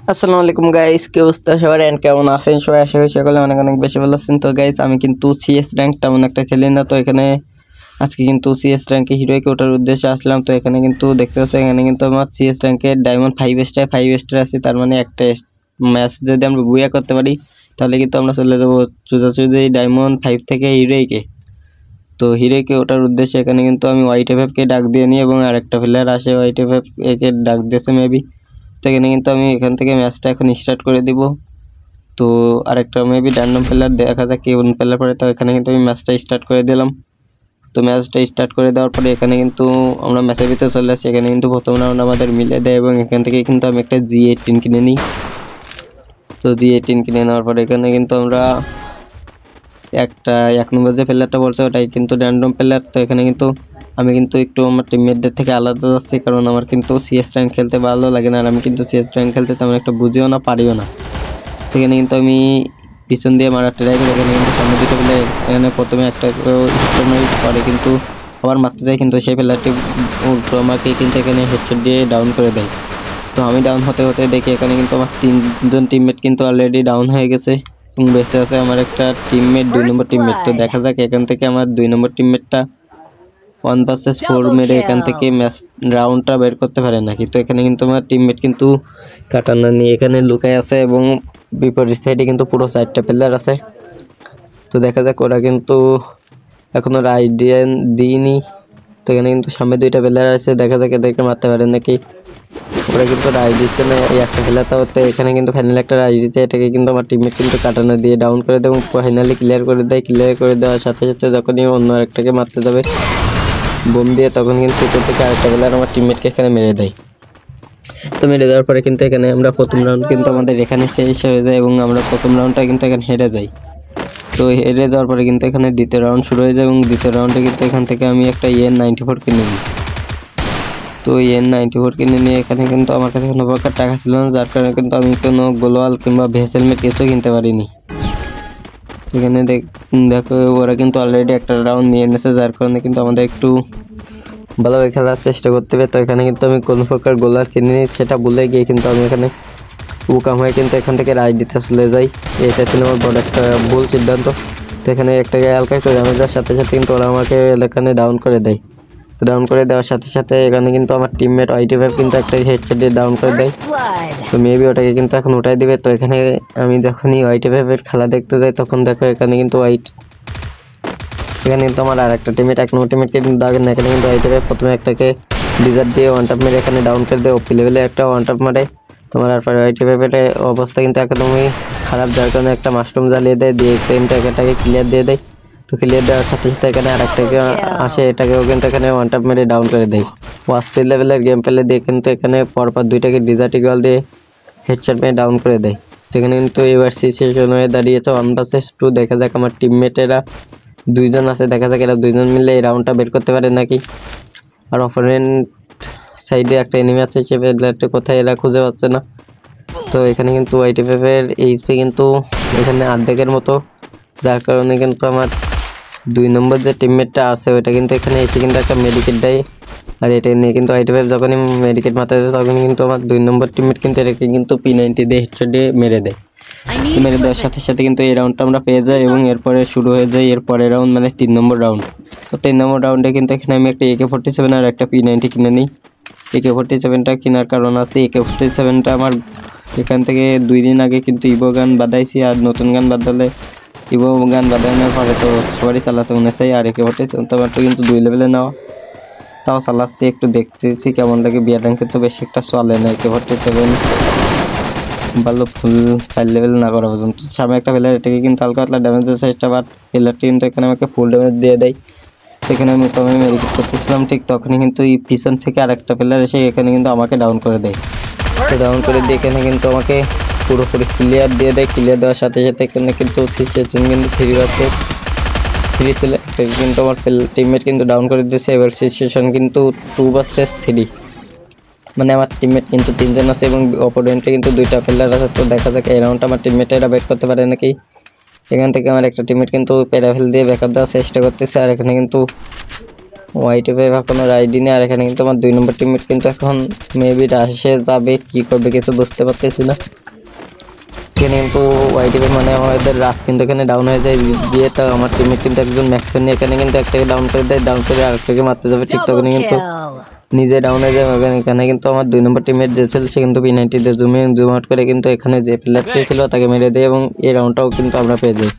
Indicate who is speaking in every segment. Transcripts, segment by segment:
Speaker 1: আসসালামু আলাইকুম গাইস, কি অবস্থা সবার এন্ড কেমন আছেন সবাই? আশা করি সকলে অনেক অনেক বেশি ভালো আছেন। তো গাইস, আমি কিন্তু সিএস র্যাঙ্ক তেমন একটা খেলি না, তো এখানে আজকে কিন্তু সিএস র্যাঙ্কে হিরোইকে ওঠার উদ্দেশ্যে আসলাম। তো এখানে কিন্তু দেখতে পাচ্ছেন, এখানে কিন্তু আমার সিএস র্যাঙ্কের ডায়মন্ড 5 স্টার আছে। তার মানে একটা ম্যাচ যদি আমরা বুয়া করতে পারি তাহলে কিন্তু আমরা চলে যাবো সোজাসুজি ডায়মন্ড 5 থেকে হিরোইকে। তো হিরোইকে ওঠার উদ্দেশ্যে এখানে কিন্তু আমি YTFF-কে ডাক দিয়ে নিই এবং আরেকটা প্লেয়ার আসে YTFF একে ডাক দিয়েছে মেবি। তো এখানে কিন্তু আমি এখান থেকে ম্যাচটা এখন স্টার্ট করে দিব। তো আরেকটা মেবি র্যান্ডম প্লেয়ার দেখা যাক কোন প্লেয়ার পরে। তো এখানে কিন্তু আমি ম্যাচটা স্টার্ট করে দিলাম। তো ম্যাচটা স্টার্ট করে দেওয়ার পরে এখানে কিন্তু আমরা ম্যাচের ভিতরে চলে আসছি। এখানে কিন্তু প্রথম রাউন্ড আমাদের মিলে দেয় এবং এখান থেকে কিন্তু আমি একটা G18 কিনে নিই। তো G18 কিনে নেওয়ার পরে এখানে কিন্তু আমরা একটা 1 নম্বর যে প্লেয়ারটা বলছে ওটাই কিন্তু র্যান্ডম প্লেয়ার। তো এখানে কিন্তু আমি কিন্তু একটু আমার টিমমেটদের থেকে আলাদা যাচ্ছি, কারণ আমার কিন্তু সিএস র্যাঙ্ক খেলতে ভালো লাগে না, আর আমি কিন্তু সিএস র্যাঙ্ক খেলতে তেমন একটা বুঝিও না, পারিও না। সেখানে কিন্তু আমি পিছন দিয়ে মারার ট্রাই করি। এখানে কিন্তু সামনে দুটো প্লেয়ার, এখানে প্রথমে একটা পরে কিন্তু আবার মারতে যায়, কিন্তু সেই প্লেয়ারটি উল্টো আমাকে কিন্তু এখানে হেডশট দিয়ে ডাউন করে দেয়। তো আমি ডাউন হতে হতে দেখি এখানে কিন্তু আমার 3জন টিমমেট কিন্তু অলরেডি ডাউন হয়ে গেছে এবং বেঁচে আছে আমার একটা টিমমেট, 2 নম্বর টিমমেট। তো দেখা যাক এখান থেকে আমার 2 নম্বর টিমমেটটা 1 vs 4 মেরে এখান থেকে ম্যাচ রাউন্ডটা বের করতে পারে নাকি। তো এখানে কিন্তু আমার টিমমেট কিন্তু কাটানা নিয়ে এখানে লুকায় আছে এবং বিপরীত সাইডে কিন্তু পুরো 4টা প্লেয়ার আছে। তো দেখা যাক, ওরা কিন্তু এখনো আইডিয়া দিইনি। তো এখানে কিন্তু সামনে 2টা প্লেয়ার আছে, দেখা যাক এদেরকে মারতে পারে নাকি। ওরা কিন্তু রাইড দিচ্ছে না, এই একটা খেলাটা হতে এখানে কিন্তু ফাইনালি একটা রাইড দিচ্ছে, এটাকে কিন্তু আমার টিমমেট কিন্তু কাটানো দিয়ে ডাউন করে দেয় এবং ফাইনালি ক্লিয়ার করে দেয়। ক্লিয়ার করে দেওয়ার সাথে সাথে যখনই অন্য আরেকটাকে মারতে যাবে বোম দিয়ে, তখন কিন্তু ভিতর থেকে আরেকটা প্লেয়ার আমার টিমমেটকে এখানে মেরে দেয়। তো মেরে দেওয়ার পরে কিন্তু এখানে আমরা প্রথম রাউন্ড কিন্তু আমাদের এখানে শেষ হয়ে যায় এবং আমরা প্রথম রাউন্ডটা কিন্তু এখানে হেরে যাই। তো হেরে যাওয়ার পরে কিন্তু এখানে দ্বিতীয় রাউন্ড শুরু হয়ে যায় এবং দ্বিতীয় রাউন্ডে কিন্তু এখান থেকে আমি একটা EN94 কিনে নিই। তো EN94 কিনে নিয়ে এখানে কিন্তু আমার কাছে কোনো প্রকার টাকা ছিল না, যার কারণে কিন্তু আমি কোনো গ্লোয়াল কিংবা ভেস হেলমেট কিছু কিনতে পারিনি। এখানে দেখো ওরা কিন্তু অলরেডি একটা রাউন্ড নিয়ে এনেছে, যার কারণে কিন্তু আমাদের একটু ভালোভাবে খেলার চেষ্টা করতে হবে। তো এখানে কিন্তু আমি কোনো প্রকার গোলার কিনে নিই, সেটা ভুলে গিয়ে কিন্তু আমি এখানে উকাম হয়ে কিন্তু এখান থেকে রাইড দিতে চলে যাই। এটা ছিল আমার বড় একটা ভুল সিদ্ধান্ত। তো এখানে একটা হালকা একটু ড্যামেজের সাথে সাথে কিন্তু ওরা আমাকে এখানে ডাউন করে দেয়। তো ডাউন করে দেওয়ার সাথে সাথে এখানে কিন্তু আমার টিমমেট YTFF কিন্তু একটা হেডশট দিয়ে ডাউন করে দেয়। তো মেবি ওটাকে কিন্তু এখন উঠাই দিবে। তো এখানে আমি যখনই YTFF এর খেলা দেখতে যাই তখন দেখো এখানে কিন্তু এখানে কিন্তু আমার আর একটা টিমমেট 1 নম্বর টিমমেটকে কিন্তু ডাকেন না। এখানে কিন্তু YTFF প্রথমে একটাকে ডিজার দিয়ে ওয়ান টাপ মেরে এখানে ডাউন করে দেয়, ওপি লেভেলে একটা ওয়ান টাপ মারে। তোমার আর YTFF এর অবস্থা কিন্তু একদমই খারাপ, যার কারণে একটা মাশরুম জ্বালিয়ে দেয়, দিয়ে এটাকে ক্লিয়ার দিয়ে দেয়। তো ক্লিয়ার দেওয়ার সাথে সাথে এখানে আরেকটাকে আসে, এটাকেও কিন্তু এখানে ওয়ান টাপ মেরে ডাউন করে দেয়। ওয়াস্তি লেভেলের গেম প্লে দিয়ে কিন্তু এখানে পরপর 2টাকে ডিজার্ট ইগল দিয়ে হেডশট মেরে ডাউন করে দেয়। তো এখানে কিন্তু এবার সিচুয়েশন হয়ে দাঁড়িয়েছে 1 vs 2। দেখা যাক আমার টিমমেটেরা 2জন আছে, দেখা যাক এরা 2জন মিলে এই রাউন্ডটা বের করতে পারে নাকি। আর অপোনেন্ট সাইডে একটা এনিমি আছে, সে প্লেয়ারটা কোথায় এরা খুঁজে পাচ্ছে না। তো এখানে কিন্তু YTFF এর এইচপি কিন্তু এখানে অর্ধেকের মতো, যার কারণে কিন্তু আমার 2 নম্বর যে টিমমেটটা আছে ওইটা কিন্তু এখানে এসে কিন্তু একটা মেডিকেট দেয়। আর এটা নিয়ে কিন্তু YTFF যখনই মেডিকেট মারতে যায় তখন কিন্তু আমার 2 নম্বর টিমমেট কিন্তু এটাকে কিন্তু P90 দিয়ে হেডশট দিয়ে মেরে দেয়। মেরে দেওয়ার সাথে সাথে কিন্তু এই রাউন্ডটা আমরা পেয়ে যাই এবং এরপরে শুরু হয়ে যায় এর পরের রাউন্ড, মানে 3 নম্বর রাউন্ড। তো 3 নম্বর রাউন্ডে কিন্তু এখানে আমি একটা AK47 আর একটা P90 কিনে নিই। AK47টা কেনার কারণ আছে, AK47টা আমার এখান থেকে 2 দিন আগে কিন্তু ইভো গান বাদাইছি, আর নতুন গান বাদালে ইভো গান বাদানোর পরে তো সবারই চালাতে মনে চাই। আর AK47 তো আমার তো কিন্তু 2 লেভেলে নেওয়া, তাও চালাচ্ছি, একটু দেখতেছি কেমন লাগে। বিয়ার র্যাঙ্কে তো বেশি একটা চলে না AK47, ভালো ফুল 4 লেভেল না করা পর্যন্ত। সামনে একটা প্লেয়ার, এটাকে কিন্তু হালকা পাতলা ড্যামেজ দিয়েছে চেষ্টা, বাট প্লেয়ারটি কিন্তু এখানে আমাকে ফুল ড্যামেজ দিয়ে দেয়। সেখানে আমি প্রথমে মেডিকেট করতেছিলাম, ঠিক তখনই কিন্তু এই পিছন থেকে আরেকটা প্লেয়ার এসে এখানে কিন্তু আমাকে ডাউন করে দেয়। তো ডাউন করে দিয়ে এখানে কিন্তু আমাকে পুরোপুরি ক্লিয়ার দিয়ে দেয়। ক্লিয়ার দেওয়ার সাথে সাথে এখানে কিন্তু সিচুয়েশন কিন্তু 3 vs 3 ছিল, কিন্তু আমার টিমমেট কিন্তু ডাউন করে দিয়েছে। এবার সিচুয়েশন কিন্তু 2 vs 3, মানে আমার টিমমেট কিন্তু 3জন আছে এবং অপোনেন্টে কিন্তু 2টা প্লেয়ার আছে। তো দেখা যাক এই রাউন্ডটা আমার টিমমেটেরা ব্যাক করতে পারে নাকি। এখান থেকে আমার একটা টিমমেট কিন্তু প্যারাফেল দিয়ে ব্যাকআপ দেওয়ার চেষ্টা করতেছে, আর এখানে কিন্তু হোয়াইটে ভাই এখনো রাইডি নেই। আর এখানে কিন্তু আমার 2 নম্বর টিমমেট কিন্তু এখন মেবি রাশে যাবে, কি করবে কিছু বুঝতে পারতেছি না। এখানে কিন্তু হোয়াইটে ভাই মানে আমাদের রাশ কিন্তু এখানে ডাউন হয়ে যায় গিয়ে, তো আমার টিমমেট কিন্তু একজন ম্যাক্সম্যান নিয়ে এখানে কিন্তু একটাকে ডাউন করে দেয়, ডাউন করে আরেকটাকে মারতে যাবে, ঠিক তখন কিন্তু নিজে ডাউন হয়ে যায়। এখানে কিন্তু আমার 2 নম্বর টিমমেট যে ছিল সে কিন্তু P90 দিয়ে জুম আউট করে কিন্তু এখানে যে প্লেয়ারটি ছিল তাকে মেরে দেয় এবং এই রাউন্ডটাও কিন্তু আমরা পেয়ে যাই।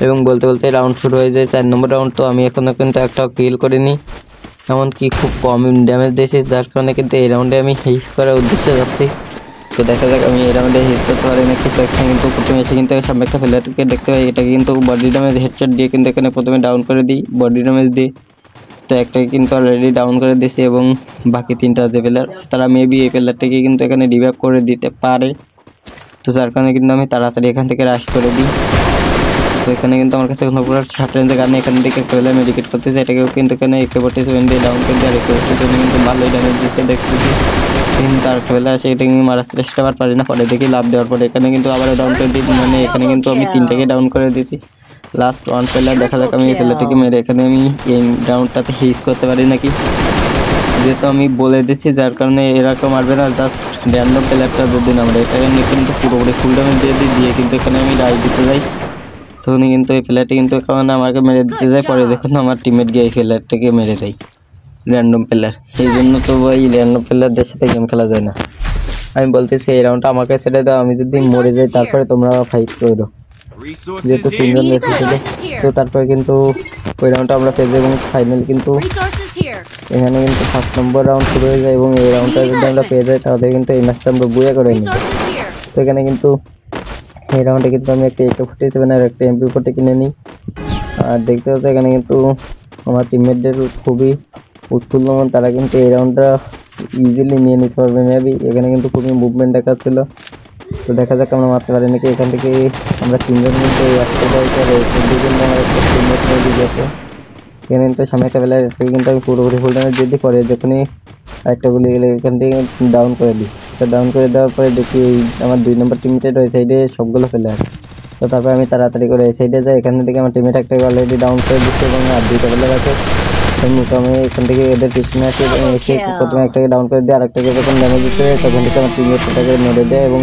Speaker 1: এবং বলতে বলতে রাউন্ড শুরু হয়ে যায় 4 নম্বর রাউন্ড। তো আমি এখনো কিন্তু একটাও কিল করিনি, এমনকি খুব কম ড্যামেজ দিয়েছি, যার কারণে কিন্তু এই রাউন্ডে আমি হিস করার উদ্দেশ্যে যাচ্ছি। তো দেখা যাক আমি এই রাউন্ডে হিস করতে পারি নাকি। তো এখানে কিন্তু প্রথমে এসে কিন্তু সামনে একটা প্লেয়ারকে দেখতে পাই, এটাকে কিন্তু বডি ড্যামেজ হেডশট দিয়ে কিন্তু এখানে প্রথমে ডাউন করে দিই বডি ড্যামেজ দিয়ে। তো একটাকে কিন্তু অলরেডি ডাউন করে দিয়েছি এবং বাকি 3টা যে প্লেয়ার আছে তারা মেবি এই প্লেয়ারটাকে কিন্তু এখানে রিভাইভ করে দিতে পারে। তো যার কারণে কিন্তু আমি তাড়াতাড়ি এখান থেকে রাশ করে দিই। তো এখানে কিন্তু আমার কাছে কোনো পুরো শার্ট রেঞ্জের কারণে এখান থেকে একটা প্লেয়ার মেডিকেট করতেছে, এটাকেও কিন্তু এখানে AK-47 দিয়ে ডাউন করে দিয়ে আর AK-47 কিন্তু ভালোই ড্যামেজ দিচ্ছে দেখতেছি। কিন্তু আর একটা প্লেয়ার আছে, এটা কিন্তু মারার চেষ্টা পারি না, পরে দেখি লাভ দেওয়ার পরে এখানে কিন্তু আবার ডাউন করে দিই, মানে এখানে কিন্তু আমি 3টাকে ডাউন করে দিয়েছি। লাস্ট 1 প্লেয়ার, দেখা যাক আমি এই প্লেয়ারটাকে মেরে এখানে আমি এই রাউন্ডটাতে হিস করতে পারি নাকি। যেহেতু আমি বলে দিচ্ছি যার কারণে এরকম মারবে না, জাস্ট র্যান্ডম প্লেয়ারটা যদি আমরা এটাকে কিন্তু পুরোপুরি ফুল ড্যামেজ দিয়ে কিন্তু এখানে আমি রাইড দিতে যাই, তখন কিন্তু এই প্লেয়ারটি কিন্তু এখন আমাকে মেরে দিতে যায়। পরে দেখুন আমার টিমমেট গিয়ে এই প্লেয়ারটাকে মেরে দেয়, র্যান্ডম প্লেয়ার। এই জন্য তো ভাই র্যান্ডম প্লেয়ারদের সাথে গেম খেলা যায় না। আমি বলতেছি এই রাউন্ডটা আমাকে ছেড়ে দাও, আমি যদি মরে যাই তারপরে তোমরা ফাইট করো, যেহেতু 3জন ছিল। তো তারপরে কিন্তু ওই রাউন্ডটা আমরা পেয়ে যাই এবং ফাইনালি কিন্তু এখানে কিন্তু 1st নম্বর রাউন্ড শুরু হয়ে যায় এবং এই রাউন্ডটা যদি আমরা পেয়ে যাই তাহলে কিন্তু এই ম্যাচটা আমরা বুয়া করে নিই। তো এখানে কিন্তু এই রাউন্ডে কিন্তু আমি একটা AK-47 আর একটা MP40 কিনে নিই। আর দেখতে পাচ্ছি এখানে কিন্তু আমার টিমমেটদের খুবই উৎফুল্ল মন, তারা কিন্তু এই রাউন্ডটা ইজিলি নিয়ে নিতে পারবে মেবি। এখানে কিন্তু খুবই মুভমেন্ট দেখাচ্ছিল, তো দেখা যাক আমরা মারতে পারি নাকি। এখান থেকে আমরা 3জন কিন্তু একটা আমার একটা টিমমেট মেবি গেছে। এখানে কিন্তু সামনে একটা বেলায় কিন্তু আমি পুরোপুরি ফুল ড্যামেজ দিয়ে পরে যখনই একটা গুলি গেলে এখান থেকে ডাউন করে দিই। তো ডাউন করে দেওয়ার পরে দেখি আমার 2 নম্বর টিমমেটের ওই সাইডে সবগুলো প্লেয়ার। তো তারপরে আমি তাড়াতাড়ি করে এই সাইডে যাই, এখান থেকে আমার টিমমেট একটাকে অলরেডি ডাউন করে দিচ্ছে এবং আর 2টা প্লেয়ার আছে। আমি এখান থেকে এদের পিছনে আসি এবং এসে প্রথমে একটাকে ডাউন করে দিই, আরেকটাকে যখন ড্যামেজ দিচ্ছে তখন থেকে আমার টিমমেটটাকে মেরে দেয় এবং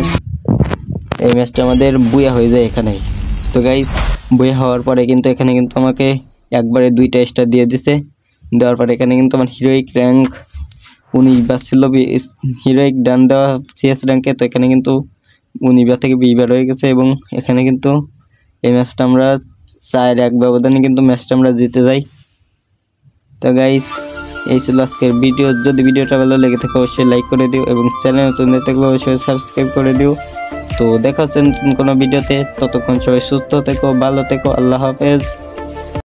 Speaker 1: এই ম্যাচটা আমাদের বুয়া হয়ে যায় এখানেই। তো গাইস বুয়া হওয়ার পরে কিন্তু এখানে কিন্তু আমাকে একবারে 2টা স্টার দিয়ে দিছে, দেওয়ার পরে এখানে কিন্তু আমার হিরোইক র্যাঙ্ক 19 বার ছিল, হিরোইক ডান দেওয়া CS র্যাঙ্কে। তো এখানে কিন্তু 19 বার থেকে 20 বার হয়ে গেছে এবং এখানে কিন্তু এই ম্যাচটা আমরা 4-1 ব্যবধানে কিন্তু ম্যাচটা আমরা জিতে যাই। তো গাইস এই ছিল আজকের ভিডিও। যদি ভিডিওটা ভালো লেগে থাকে অবশ্যই লাইক করে দিও এবং চ্যানেল নতুন থাকলে অবশ্যই সাবস্ক্রাইব করে দিও। তো দেখা হচ্ছে নতুন কোনো ভিডিওতে, ততক্ষণ সবাই সুস্থ থেকো, ভালো থেকো, আল্লাহ হাফেজ।